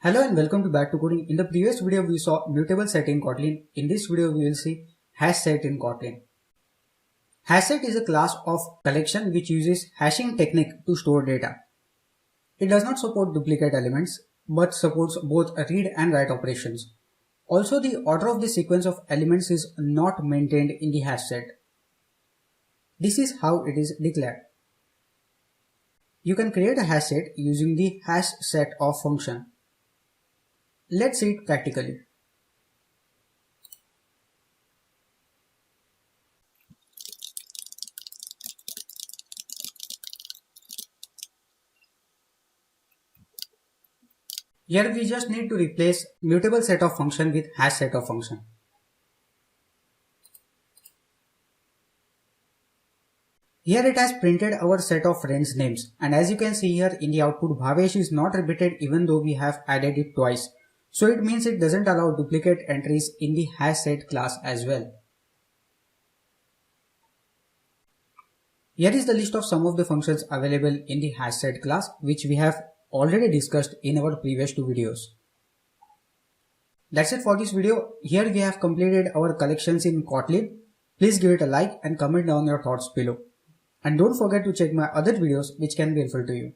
Hello and welcome to BackToCoding. In the previous video we saw mutable set in Kotlin. In this video we will see HashSet in Kotlin. HashSet is a class of collection which uses hashing technique to store data. It does not support duplicate elements but supports both read and write operations. Also, the order of the sequence of elements is not maintained in the HashSet. This is how it is declared. You can create a HashSet using the HashSetOf function. Let's see it practically. Here we just need to replace mutable set of function with HashSetOf function. Here it has printed our set of friends names, and as you can see here in the output, Bhavesh is not repeated even though we have added it twice. So it means it doesn't allow duplicate entries in the HashSet class as well. Here is the list of some of the functions available in the HashSet class, which we have already discussed in our previous two videos. That's it for this video. Here we have completed our collections in Kotlin. Please give it a like and comment down your thoughts below. And don't forget to check my other videos which can be helpful to you.